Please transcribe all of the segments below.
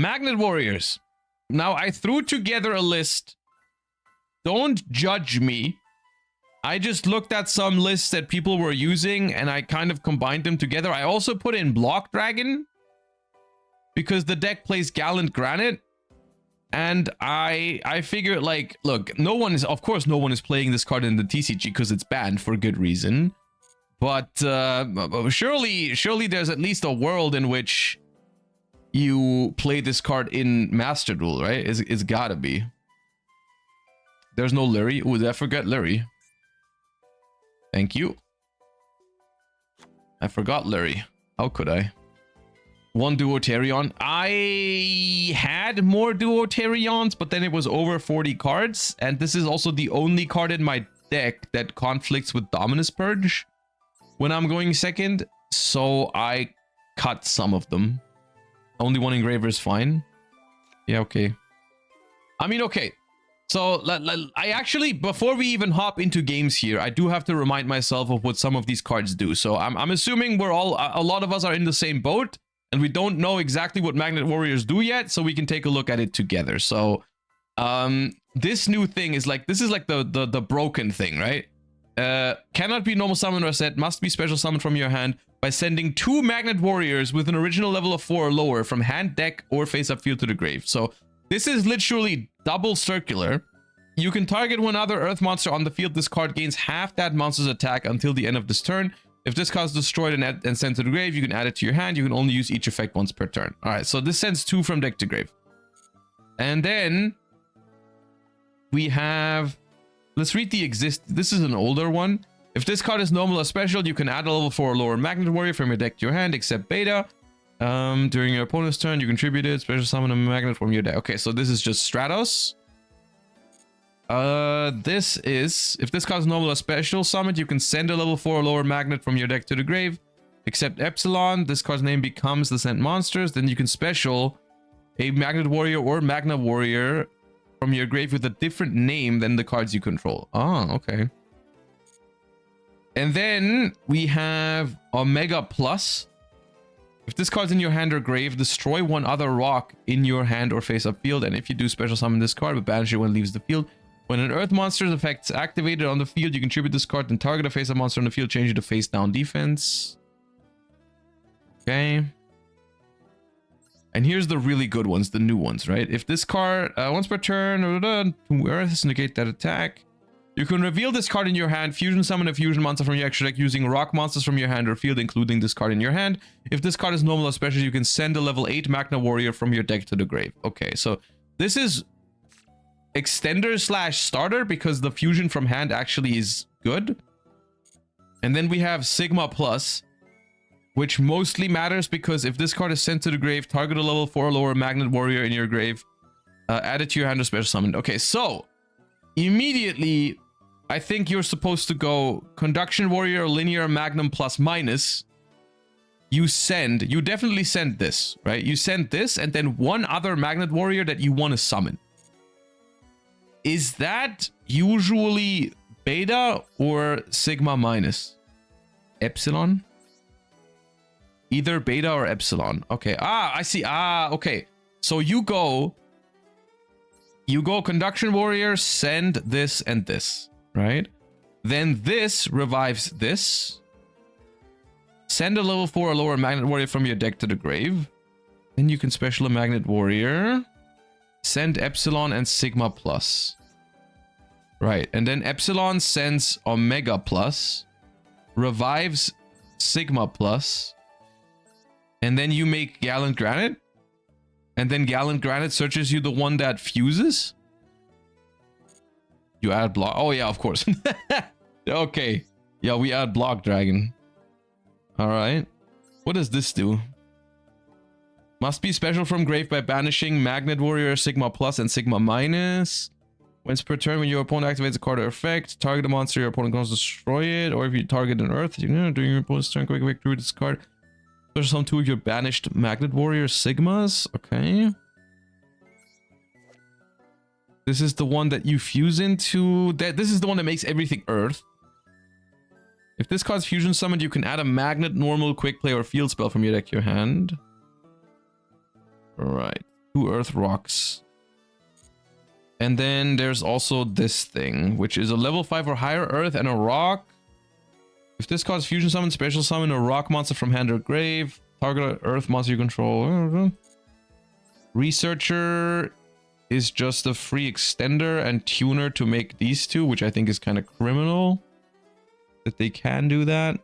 Magnet Warriors. Now, I threw together a list. Don't judge me. I just looked at some lists that people were using and I kind of combined them together. I also put in Block Dragon because the deck plays Gallant Granite. And I figured, like, look, no one is, of course, no one is playing this card in the TCG because it's banned for good reason. But surely there's at least a world in which you play this card in Master Duel, right? It's gotta be. There's no Lyri. Ooh, did I forget Lyri? Thank you. I forgot Lyri. How could I? One Duotarion. I had more Duotarions, but then it was over 40 cards. And this is also the only card in my deck that conflicts with Dominus Purge when I'm going second. So I cut some of them. Only one engraver is fine. Yeah, okay. I mean, okay. So I actually, before we even hop into games here, I do have to remind myself of what some of these cards do. So I'm assuming we're all, a lot of us are in the same boat and we don't know exactly what Magnet Warriors do yet. So we can take a look at it together. So this new thing is like, this is like the broken thing, right? Cannot be normal summon or set, must be special summon from your hand by sending 2 Magnet Warriors with an original level of 4 or lower from hand, deck, or face-up field to the grave. So this is literally double circular. You can target one other earth monster on the field. This card gains half that monster's attack until the end of this turn. If this card is destroyed and sent to the grave, you can add it to your hand. You can only use each effect once per turn. All right, so this sends 2 from deck to grave. And then we have, let's read the this is an older one. If this card is normal or special, you can add a level 4 or lower Magnet Warrior from your deck to your hand, except beta. During your opponent's turn, you contributed special summon a magnet from your deck. Okay, so this is just Stratos. This is, if this card is normal or special summoned, you can send a level 4 or lower magnet from your deck to the grave, except Epsilon. This card's name becomes the sent monsters. Then you can special a Magnet Warrior or Magna Warrior from your grave with a different name than the cards you control. Oh, okay. And then we have Omega Plus. If this card's in your hand or grave, destroy one other rock in your hand or face-up field. And if you do special summon this card, but banish it when it leaves the field. When an Earth monster's effect is activated on the field, you contribute this card and target a face-up monster on the field, change it to face-down defense. Okay. And here's the really good ones, the new ones, right? If this card, once per turn, 2 Earths negate that attack. You can reveal this card in your hand, fusion summon a fusion monster from your extra deck using rock monsters from your hand or field, including this card in your hand. If this card is normal or special, you can send a level 8 Magna Warrior from your deck to the grave. Okay, so this is extender / starter because the fusion from hand actually is good. And then we have Sigma Plus, which mostly matters because if this card is sent to the grave, target a level 4 or lower Magnet Warrior in your grave, add it to your hand or special summon. Okay, so immediately, I think you're supposed to go Conduction Warrior, Linear, Magnum plus minus. You definitely send this, right? You send this and then one other Magnet Warrior that you want to summon. Is that usually beta or sigma minus? Epsilon? Either beta or epsilon. Okay. Ah, I see. Ah, okay. So you go Conduction Warrior, send this and this, right? Then this revives this. Send a level 4 or lower Magnet Warrior from your deck to the grave. Then you can special a Magnet Warrior. Send Epsilon and Sigma Plus. Right, and then Epsilon sends Omega Plus. Revives Sigma Plus. And then you make Gallant Granite. And then Gallant Granite searches you the one that fuses. You add block. Oh yeah, of course. Okay. Yeah, we add Block Dragon. Alright. What does this do? Must be special from grave by banishing Magnet Warrior, Sigma Plus, and Sigma Minus. Once per turn, when your opponent activates a card or effect, target a monster your opponent can destroy it. Or if you target an Earth, during your opponent's turn, quick through this card. Special summon 2 of your banished Magnet Warrior Sigmas. Okay. This is the one that you fuse into. This is the one that makes everything Earth. If this card's fusion summoned, you can add a Magnet, normal, quick play, or field spell from your deck to your hand. Right. 2 earth rocks. And then there's also this thing, which is a level 5 or higher earth and a rock. If this causes fusion summon, special summon a rock monster from hand or grave. Target earth monster you control. Researcher is just a free extender and tuner to make these two, which I think is kind of criminal that they can do that.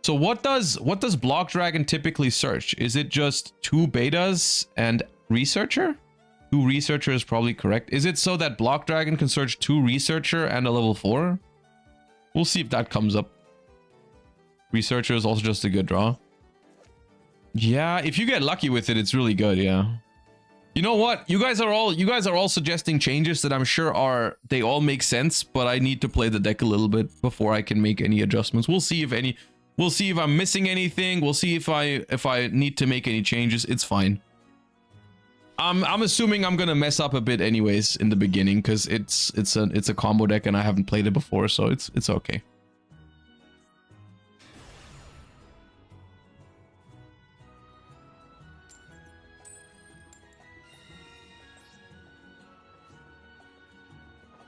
So what does Block Dragon typically search? Is it just 2 betas and researcher? 2 researcher is probably correct. Is it so that Block Dragon can search 2 researcher and a level 4? We'll see if that comes up. Researcher is also just a good draw. Yeah, if you get lucky with it, it's really good, yeah. You know what? You guys are all suggesting changes that I'm sure they all make sense, but I need to play the deck a little bit before I can make any adjustments. We'll see if I'm missing anything. We'll see if I need to make any changes. It's fine. I'm assuming I'm gonna mess up a bit anyways in the beginning because it's a combo deck and I haven't played it before, so it's okay.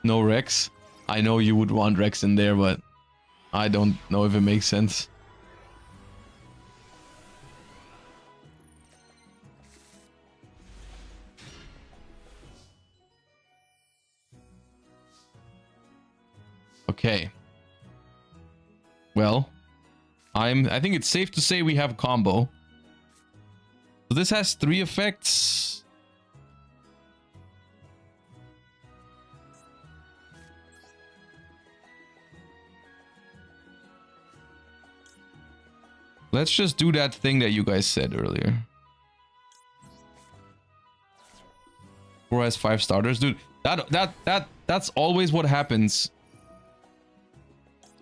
No Rex. I know you would want Rex in there, but I don't know if it makes sense. Okay. Well, I think it's safe to say we have a combo. So this has 3 effects. Let's just do that thing that you guys said earlier. 4 has 5 starters, dude. That's always what happens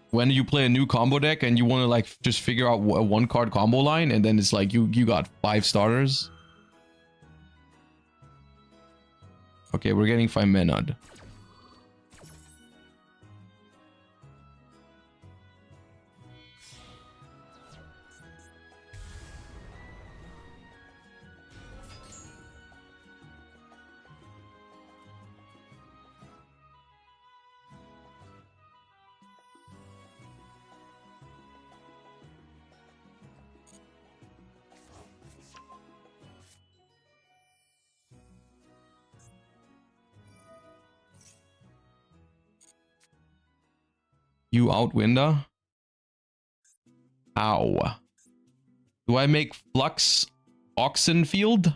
when you play a new combo deck and you want to like just figure out a 1-card combo line, and then it's like you got 5 starters. Okay, we're getting 5 Menad. You outwinder? Ow. Do I make Flux Oxenfield?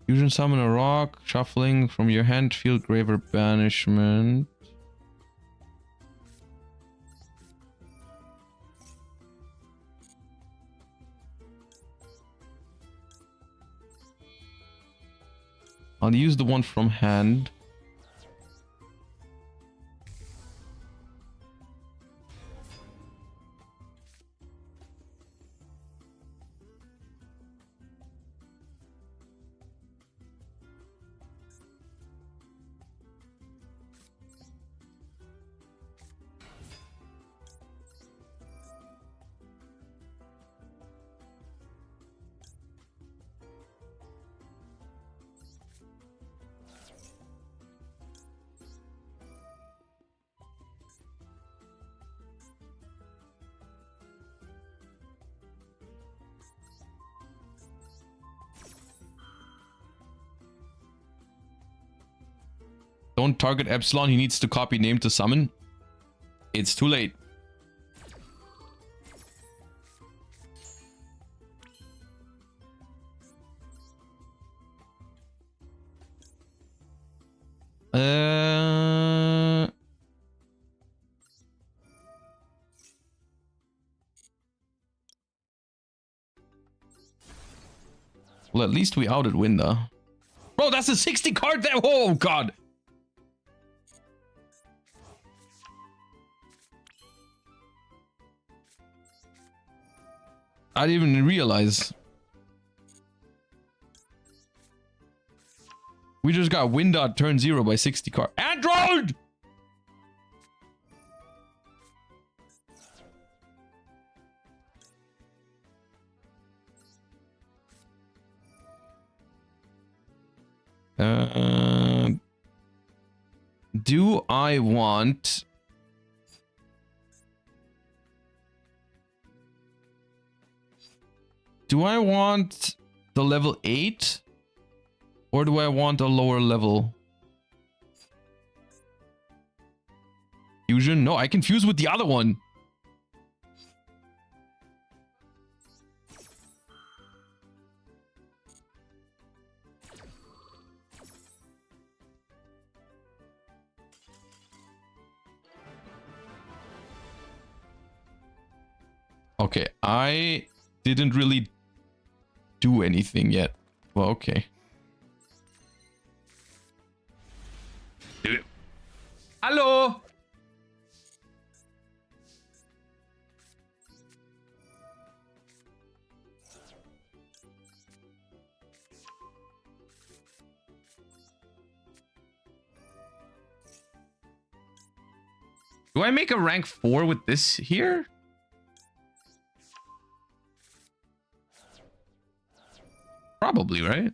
Fusion summon a rock, shuffling from your hand, field grave or banishment. I'll use the one from hand. Don't target Epsilon. He needs to copy name to summon. It's too late. Well, at least we outed Winda. Bro, that's a 60 card there. Oh, God. I didn't even realize. We just got Windot turn 0 by 60 card. Android! Do I want... Do I want the level 8? Or do I want a lower level? Fusion? No, I can fuse with the other one. Okay, I didn't really do anything yet. Well, okay. Hello! Do I make a rank 4 with this here? Probably, right?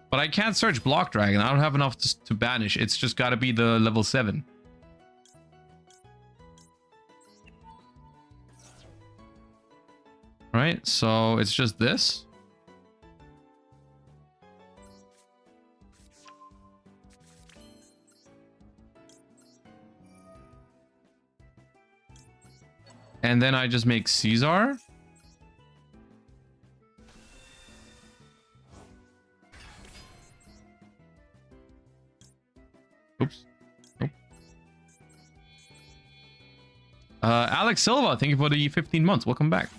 But I can't search Block Dragon. I don't have enough to banish. It's just got to be the level 7. Right? So it's just this. And then I just make Caesar. Oops. Nope. Alex Silva, thank you for the 15 months. Welcome back.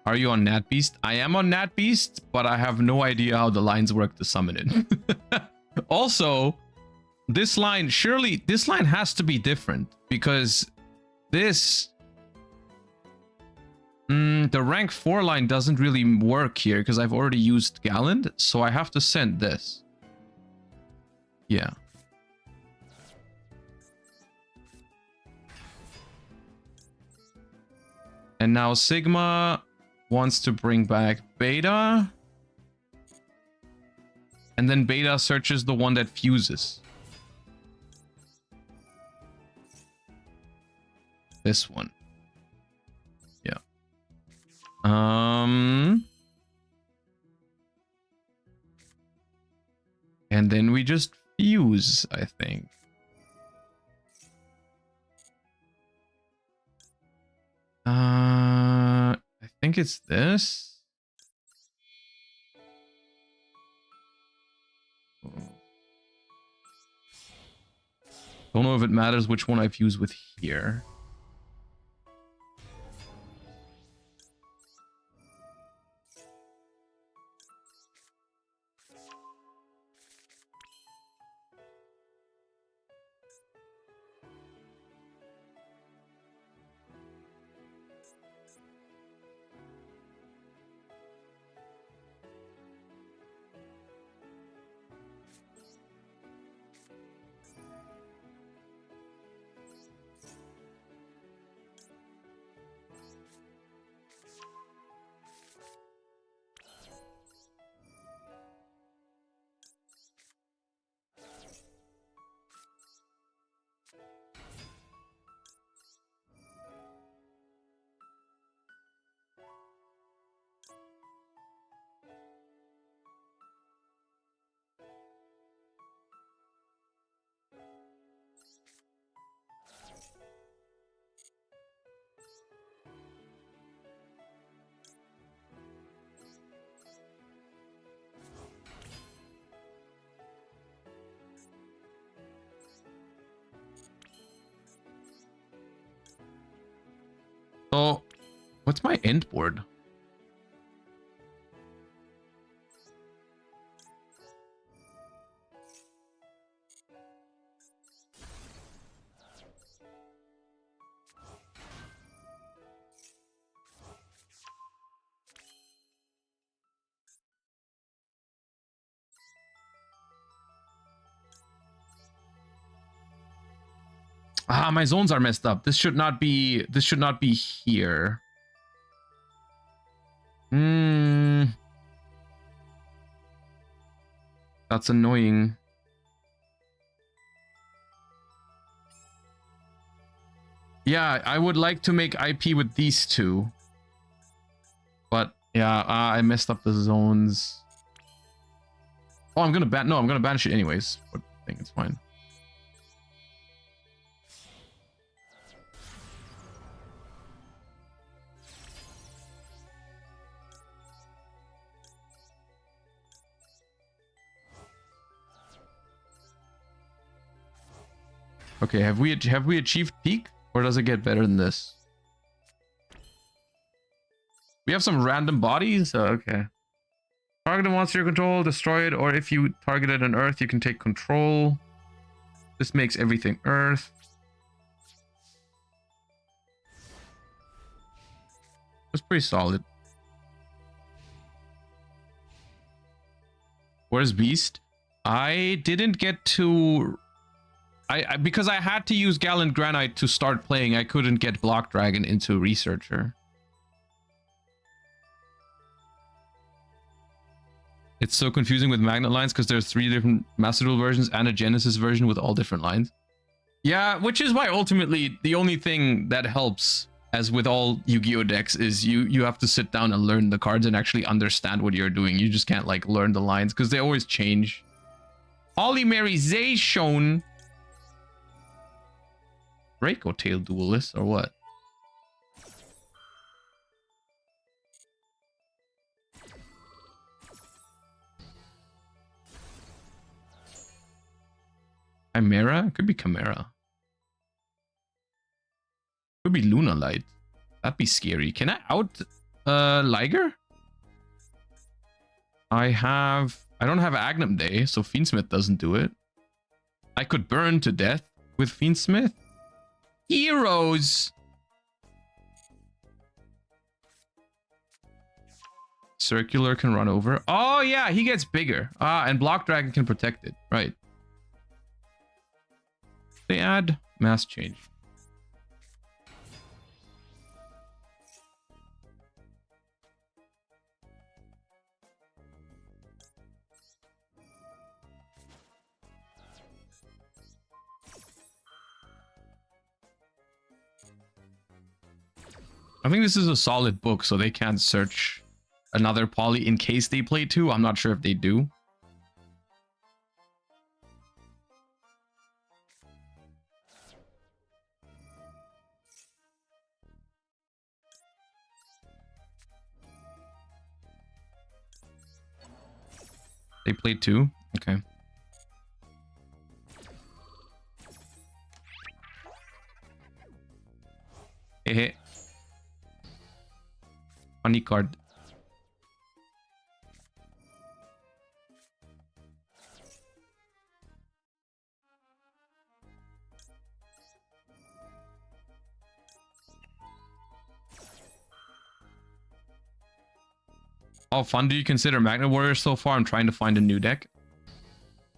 Are you on NatBeast? I am on NatBeast, but I have no idea how the lines work to summon it. Also, this line, surely this line has to be different because this... the rank 4 line doesn't really work here because I've already used Gallant, so I have to send this. Yeah. And now Sigma wants to bring back Beta. And then Beta searches the one that fuses. This one. Yeah. And then we just fuse, I think. I think it's this. Don't know if it matters which one I fuse with here. So, what's my end board? Ah, my zones are messed up. This should not be here. That's annoying. Yeah, I would like to make IP with these two. But yeah, I messed up the zones. Oh, I'm gonna ban. No, I'm gonna banish it anyways. But I think it's fine. Okay, have we achieved peak, or does it get better than this? We have some random bodies. Oh, okay. Target a monster you control, destroy it, or if you targeted an Earth, you can take control. This makes everything Earth. That's pretty solid. Where's Beast? I didn't get to... because I had to use Gallant Granite to start playing, I couldn't get Block Dragon into Researcher. It's so confusing with magnet lines because there's 3 different Master Duel versions and a Genesis version with all different lines. Yeah, which is why ultimately the only thing that helps, as with all Yu-Gi-Oh decks, is you have to sit down and learn the cards and actually understand what you're doing. You just can't like learn the lines because they always change. Polymerization. Draco Tail Duelist or what? Chimera? Could be Chimera. Could be Luna Light. That'd be scary. Can I out Liger? I don't have Agnum Day, so Fiendsmith doesn't do it. I could burn to death with Fiendsmith. Heroes! Circular can run over. Oh yeah, he gets bigger. Ah, and Block Dragon can protect it. Right. They add mass change. I think this is a solid book, so they can't search another poly in case they play 2. I'm not sure if they do. They played 2? Okay. Hey, hey. Funny card. How fun do you consider Magnet Warrior so far? I'm trying to find a new deck.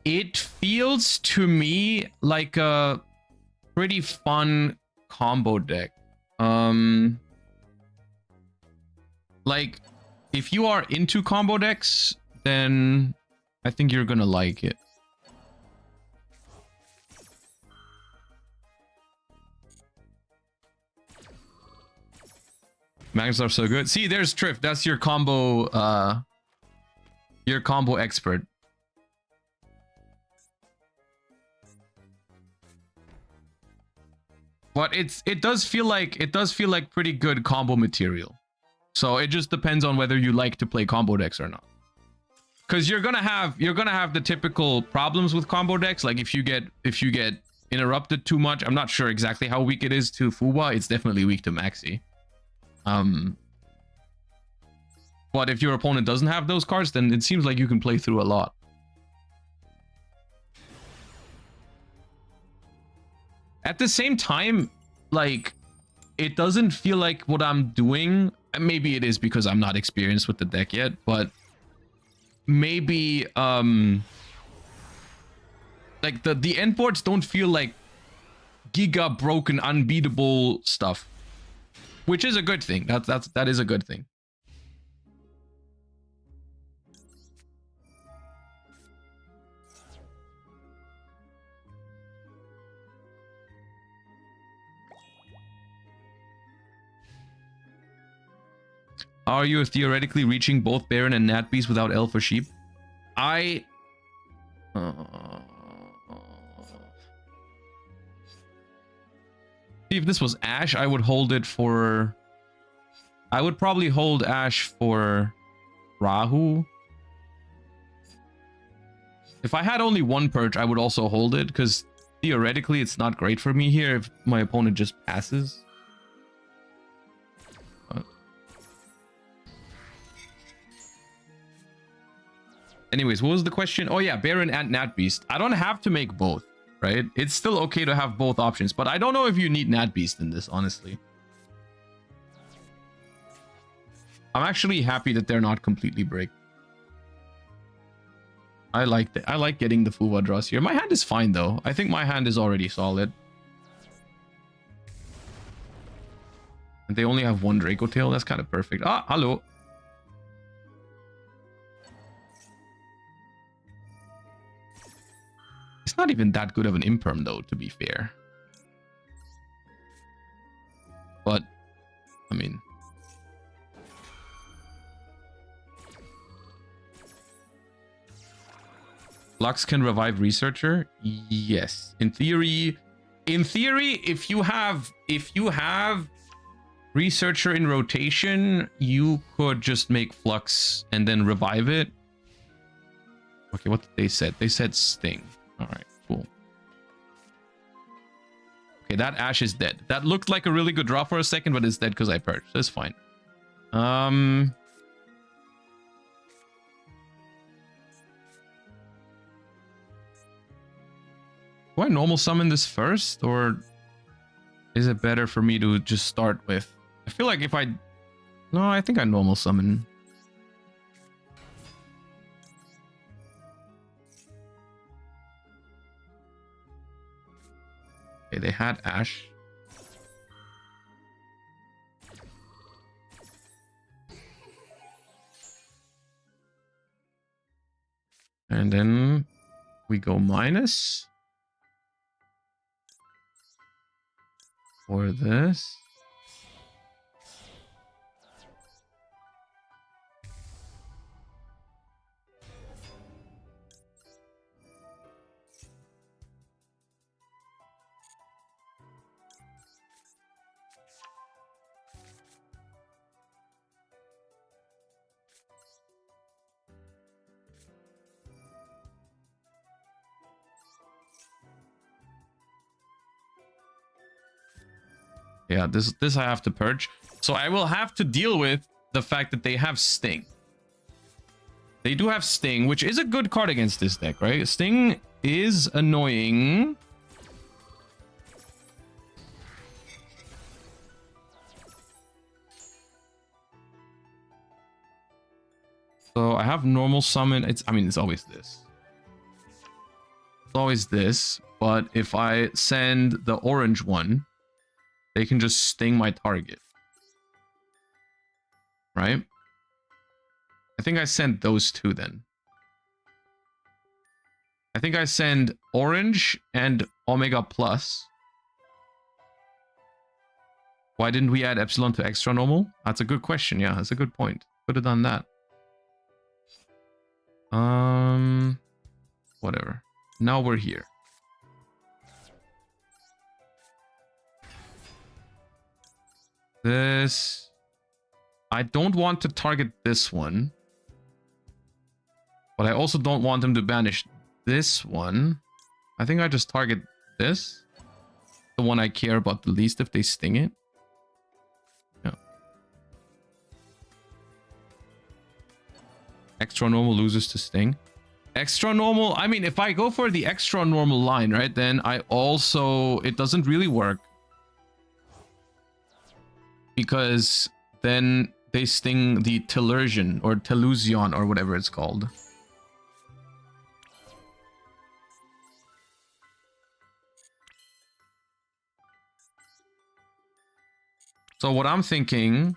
It feels to me like a pretty fun combo deck. Like, if you are into combo decks, then I think you're gonna like it. Magnets are so good. See, there's Triff. That's your combo expert. But it does feel like pretty good combo material. So it just depends on whether you like to play combo decks or not. Because you're gonna have the typical problems with combo decks. Like if you get interrupted too much. I'm not sure exactly how weak it is to Fuwa. It's definitely weak to Maxi. But if your opponent doesn't have those cards, then it seems like you can play through a lot. At the same time, like, it doesn't feel like what I'm doing. Maybe it is because I'm not experienced with the deck yet, but maybe like the end boards don't feel like giga broken unbeatable stuff, which is a good thing. That is a good thing. Are you theoretically reaching both Baron and Nat Beast without Elf or Sheep? If this was Ash, I would hold it for... I would probably hold Ash for Rahu. If I had only one Purge, I would also hold it, because theoretically it's not great for me here if my opponent just passes. Anyways, what was the question? Oh yeah, Baron and Nat Beast. I don't have to make both, right? It's still okay to have both options, but I don't know if you need Nat Beast in this, honestly. I'm actually happy that they're not completely break. I like getting the Fuwa draws here. My hand is fine though. I think my hand is already solid. And they only have one Draco Tail. That's kind of perfect. Ah, hello. It's not even that good of an imperm though, to be fair. But, I mean... Lux can revive Researcher? Yes. In theory, if you have Researcher in rotation, you could just make Flux and then revive it. Okay, what did they said? They said Sting. All right, cool. Okay, that Ash is dead. That looked like a really good draw for a second, but it's dead because I purged. That's fine. Do I normal summon this first, or is it better for me to just start with? I feel like if I... No, I think I normal summon. Okay, they had Ash. And then we go minus. For this. Yeah, this I have to purge. So I will have to deal with the fact that they have Sting. They do have Sting, which is a good card against this deck, right? Sting is annoying. So I have normal summon. I mean, it's always this. It's always this. But if I send the orange one, they can just sting my target. Right? I think I sent those two then. I think I send orange and Omega Plus. Why didn't we add Epsilon to extra normal? That's a good question. Yeah, that's a good point. Could have done that. Whatever. Now we're here. This... I don't want to target this one. But I also don't want him to banish this one. I think I just target this. The one I care about the least if they sting it. Yeah. Extra normal loses to Sting. Extra normal, I mean, if I go for the extra normal line, right, then I also, it doesn't really work. Because then they sting the Telursion or Telusion or whatever it's called. So what I'm thinking...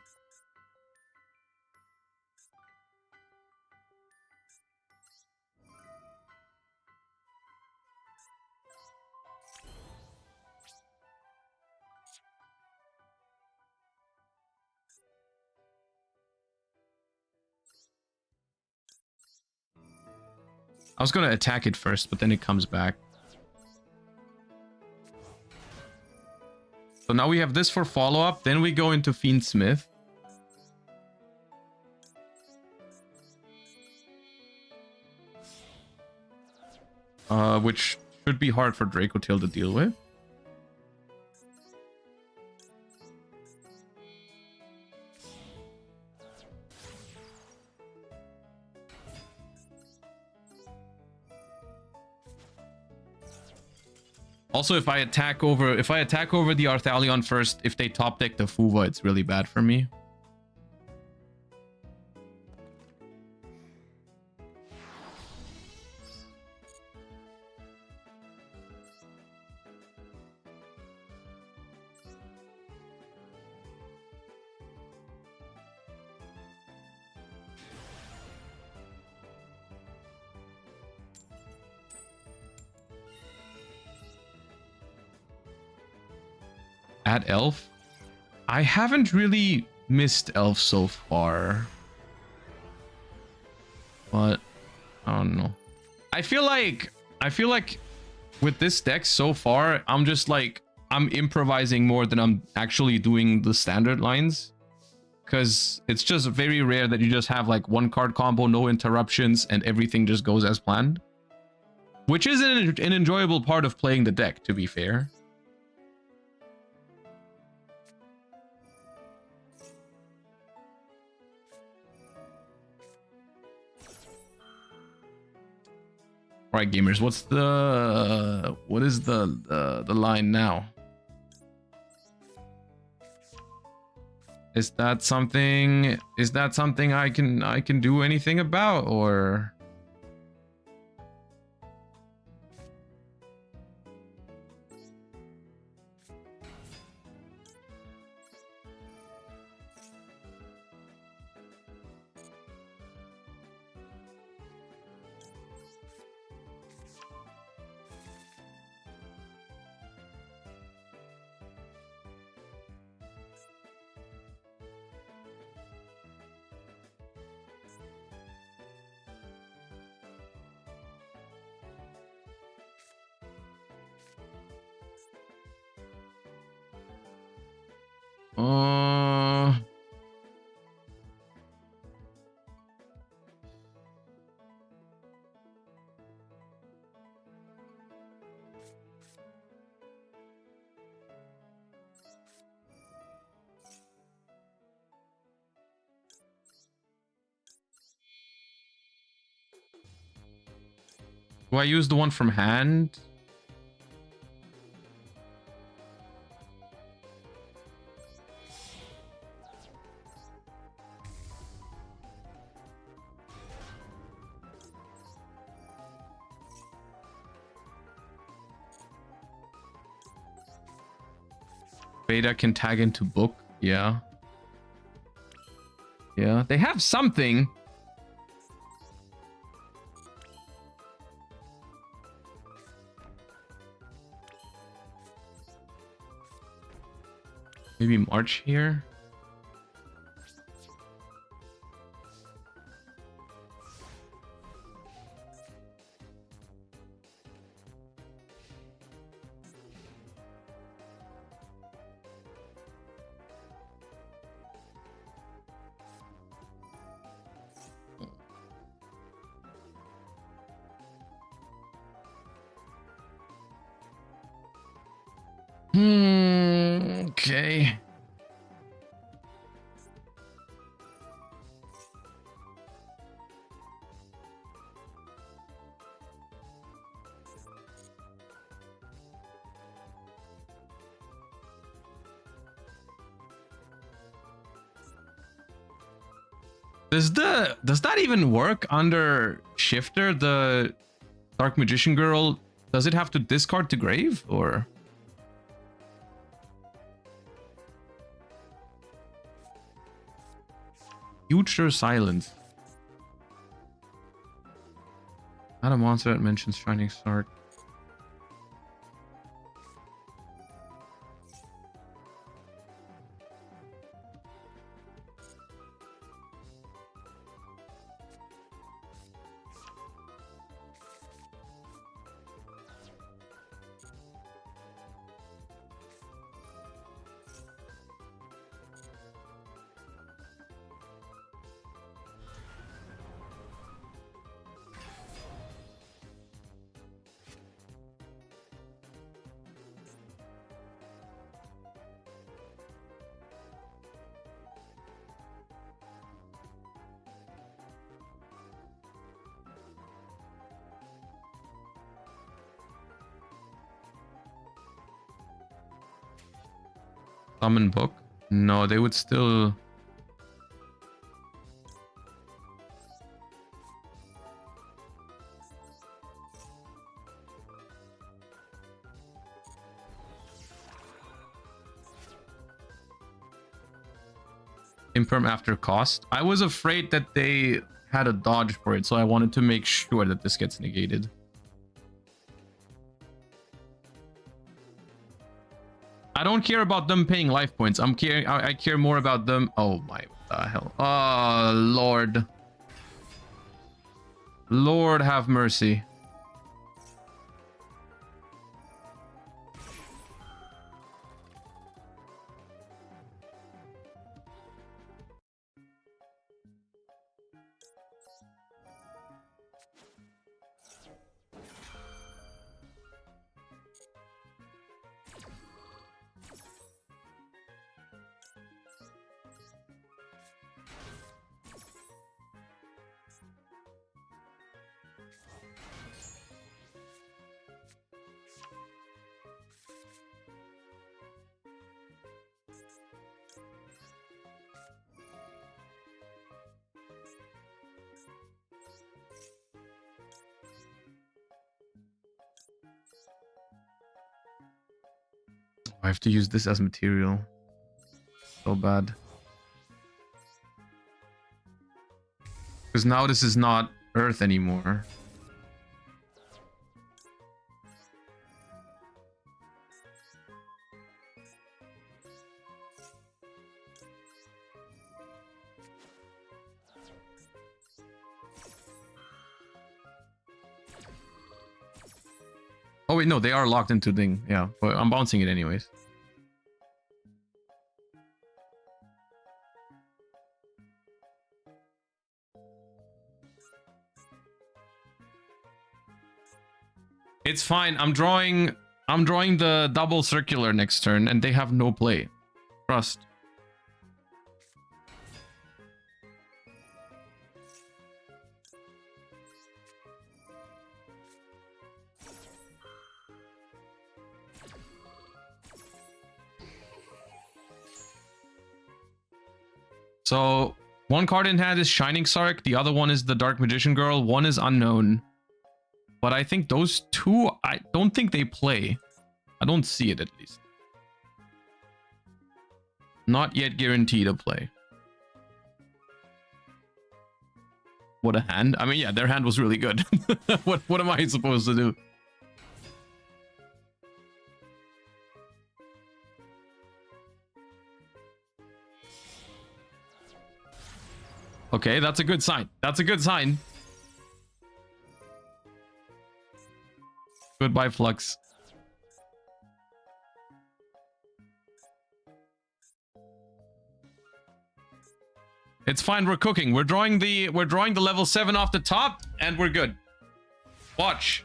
I was gonna attack it first, but then it comes back. So now we have this for follow-up, then we go into Fiendsmith. Which should be hard for Dracotail to deal with. Also, if I attack over the Arthalion first, if they top deck the Fuva, it's really bad for me. Add Elf? I haven't really missed Elf so far. But I don't know. I feel like with this deck so far, I'm improvising more than I'm actually doing the standard lines. Because it's just very rare that you just have like one card combo, no interruptions, and everything just goes as planned. Which is an enjoyable part of playing the deck, to be fair. All right, gamers, what is the line now? Is that something I can do anything about, or? Do I use the one from hand? Beta can tag into book. Yeah. Yeah, they have something. Maybe March here. Okay. Does that even work under Shifter? The Dark Magician Girl, does it have to discard to grave or? Future Silence. Not a monster that mentions Shining Sword. Summon book? No, they would still... Imperm after cost. I was afraid that they had a dodge for it, so I wanted to make sure that this gets negated. I don't care about them paying life points. I care more about them. Oh my, what the hell? Oh Lord. Lord have mercy. I have to use this as material. So bad. Because now this is not Earth anymore. Oh wait, no, they are locked into thing. Yeah, but I'm bouncing it anyways. It's fine. I'm drawing the double circular next turn and they have no play. Trust. So, one card in hand is Shining Sark, the other one is the Dark Magician Girl, one is unknown. But I think those two, I don't think they play. I don't see it at least. Not yet guaranteed to play. What a hand. I mean, yeah, their hand was really good. What am I supposed to do? Okay, that's a good sign. That's a good sign. Goodbye, Flux. It's fine, we're cooking. We're drawing the level 7 off the top, and we're good. Watch.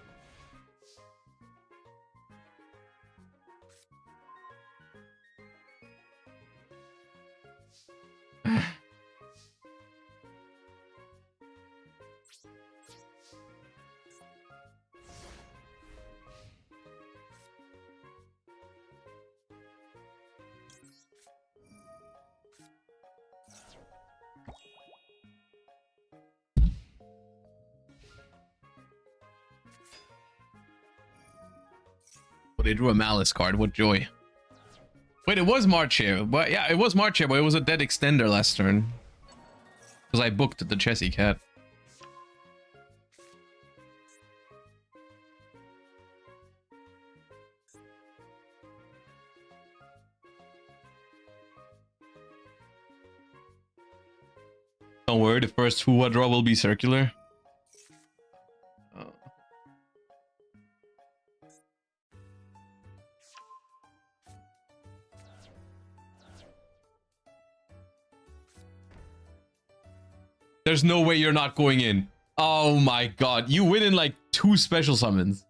But they drew a Malice card. What joy. Wait, it was March here. But yeah, it was March here, but it was a dead extender last turn. Because I booked the Chessy Cat. Don't worry, the first Fuwa draw will be circular. There's no way you're not going in. Oh my god. You win in like 2 special summons.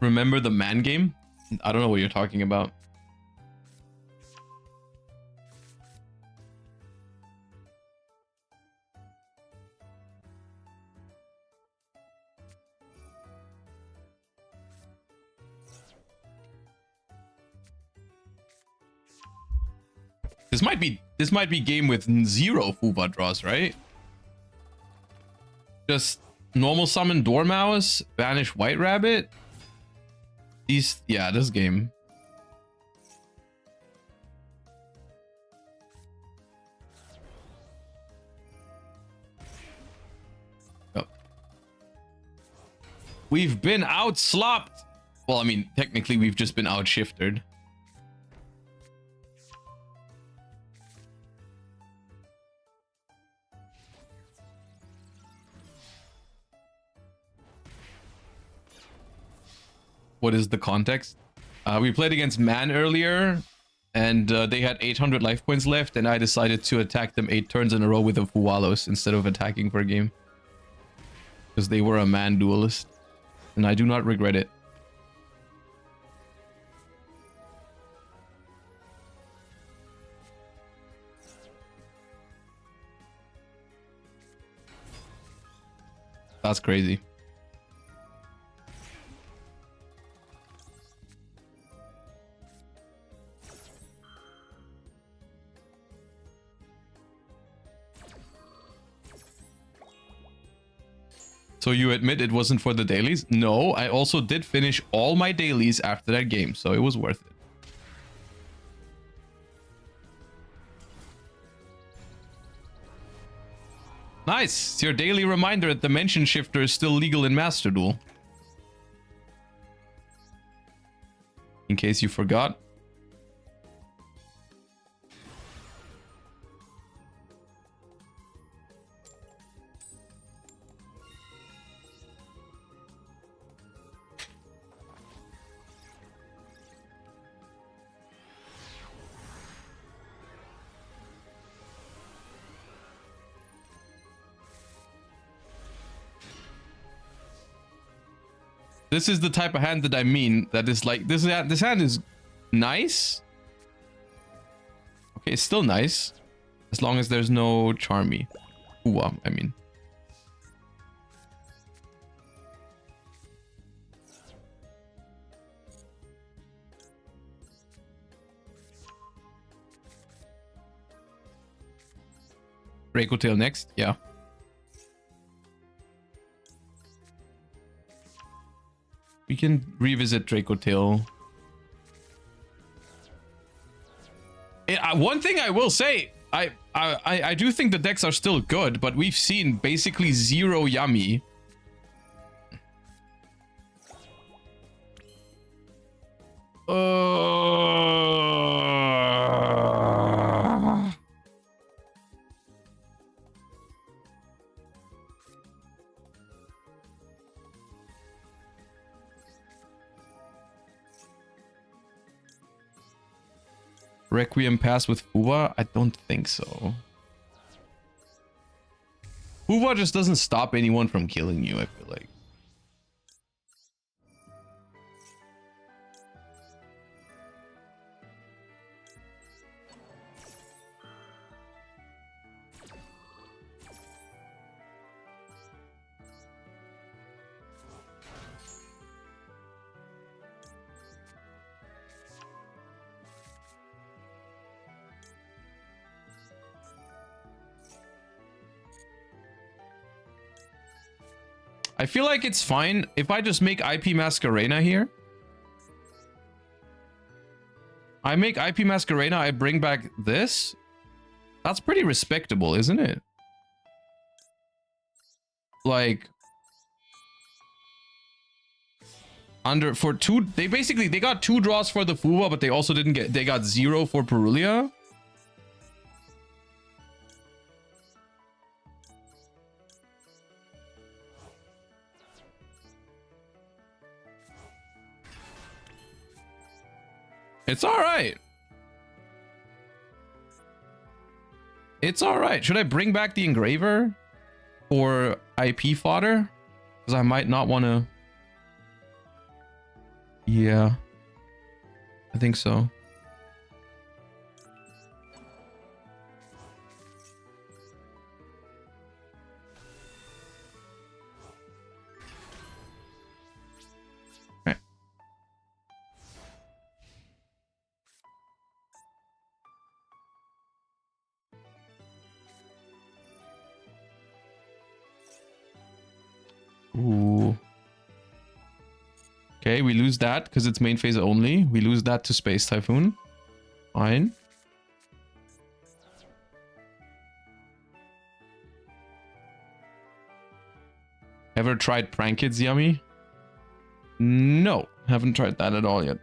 Remember the man game? I don't know what you're talking about. This might be game with 0 Fuba draws, right? Just normal summon Dormouse, banish White Rabbit. Yeah, this game. Oh. We've been outslopped. Well, I mean, technically we've just been outshifted. What is the context? We played against Man earlier, and they had 800 life points left, and I decided to attack them 8 turns in a row with a Fuwalos instead of attacking for a game. Because they were a Man duelist, and I do not regret it. That's crazy. So you admit it wasn't for the dailies? No, I also did finish all my dailies after that game, so it was worth it. Nice! It's your daily reminder that Dimension Shifter is still legal in Master Duel. In case you forgot. This is the type of hand that I mean. That is like this hand is nice. Okay, it's still nice, as long as there's no Charmy. Uwa, I mean. Reiko Tail next, yeah. We can revisit Draco Tail. One thing I will say, I do think the decks are still good, but we've seen basically 0 Yummy. Requiem pass with Fuwa? I don't think so. Fuwa just doesn't stop anyone from killing you, I feel like. I feel like it's fine if I just make IP Masquerena here. I make IP Masquerena, I bring back this. That's pretty respectable, isn't it? Like, under for two, they got 2 draws for the Fuwa, but they also didn't get, they got 0 for Perulia. It's all right. It's all right. Should I bring back the engraver or IP fodder? Because I might not want to. Yeah, I think so. Okay. Ooh. Okay, we lose that because it's main phase only. We lose that to Space Typhoon. Fine. Ever tried Prank Kids Yummy? No, haven't tried that at all yet.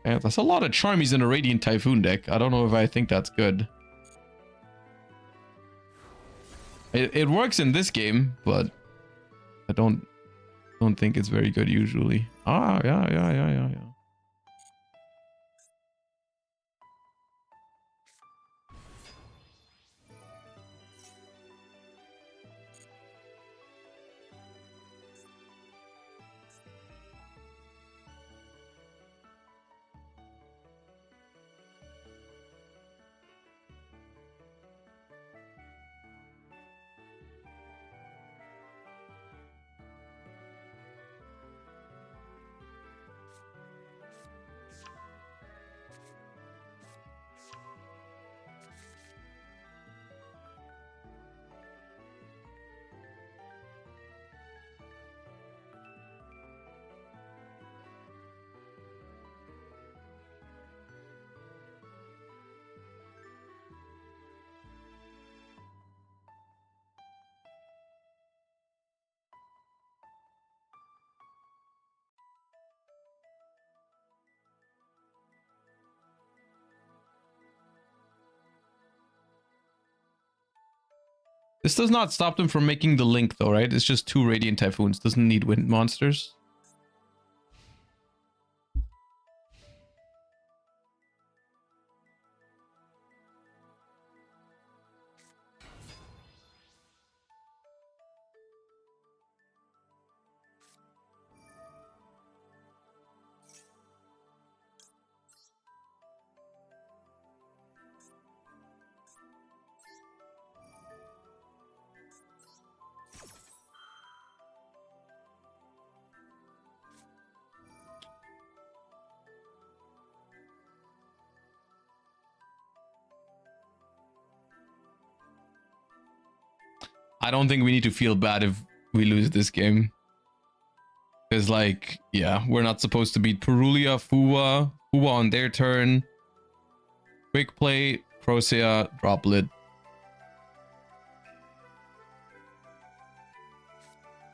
Yeah, that's a lot of Charmies in a Radiant Typhoon deck. I don't know if I think that's good. It works in this game, but I don't think it's very good usually. Ah, yeah. This does not stop them from making the link though, right? It's just 2 Radiant Typhoons. Doesn't need wind monsters. I don't think we need to feel bad if we lose this game. Because, like, yeah, we're not supposed to beat Perulia, Fuwa on their turn. Quick play, Procea, Droplet.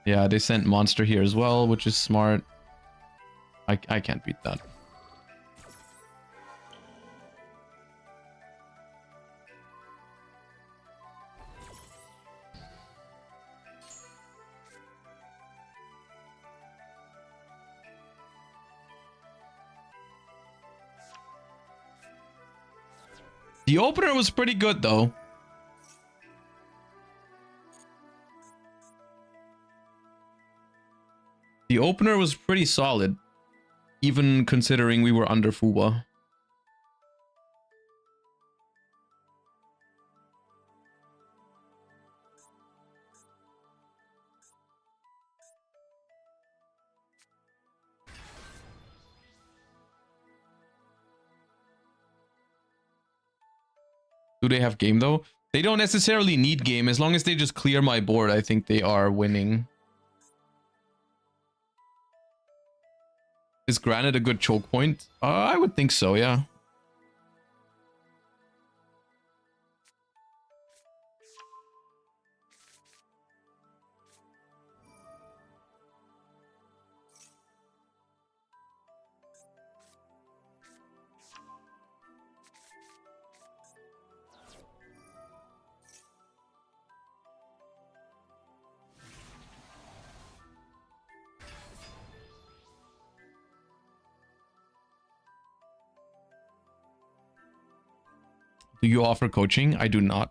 Yeah, they sent Monster here as well, which is smart. I can't beat that. The opener was pretty good, though. The opener was pretty solid, even considering we were under Fuwa. Do they have game though? They don't necessarily need game. As long as they just clear my board, I think they are winning. Is Granite a good choke point? I would think so, yeah. Do you offer coaching? I do not.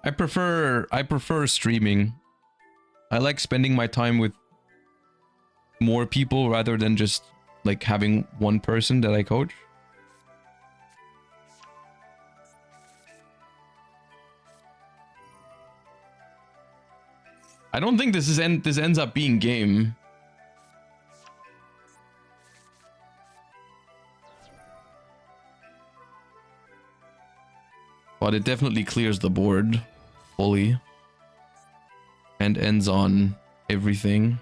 I prefer streaming. I like spending my time with more people rather than just like having one person that I coach. I don't think this ends up being game. But it definitely clears the board fully and ends on everything.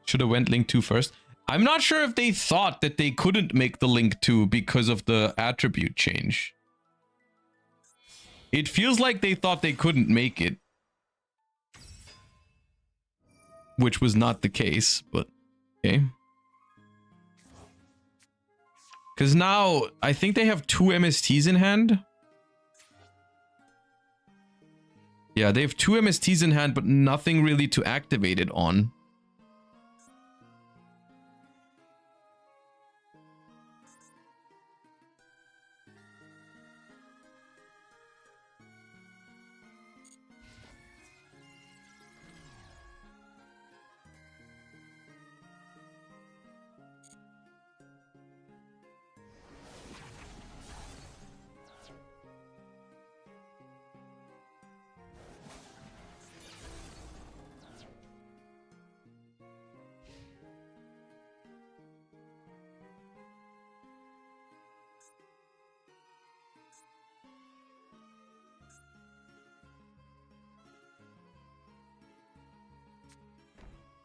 Should have went link 2 first. I'm not sure if they thought that they couldn't make the link 2 because of the attribute change. It feels like they thought they couldn't make it. Which was not the case, but okay. Because now, I think they have 2 MSTs in hand. Yeah, they have 2 MSTs in hand, but nothing really to activate it on.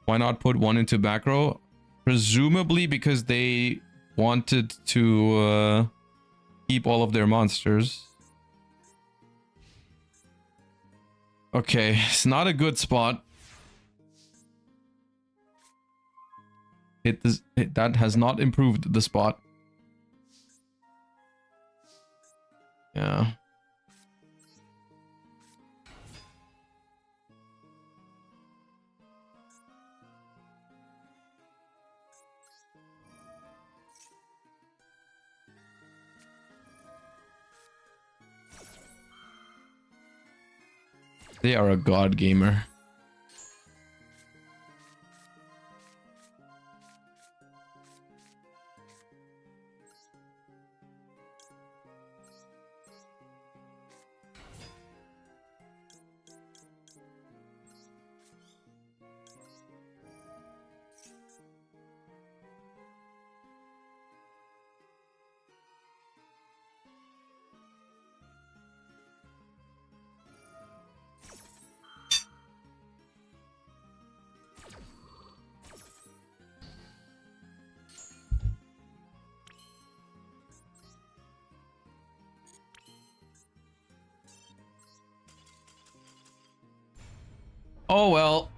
Why not put one into back row? Presumably because they wanted to keep all of their monsters. Okay, it's not a good spot. That has not improved the spot. Yeah. They are a god gamer. Oh well.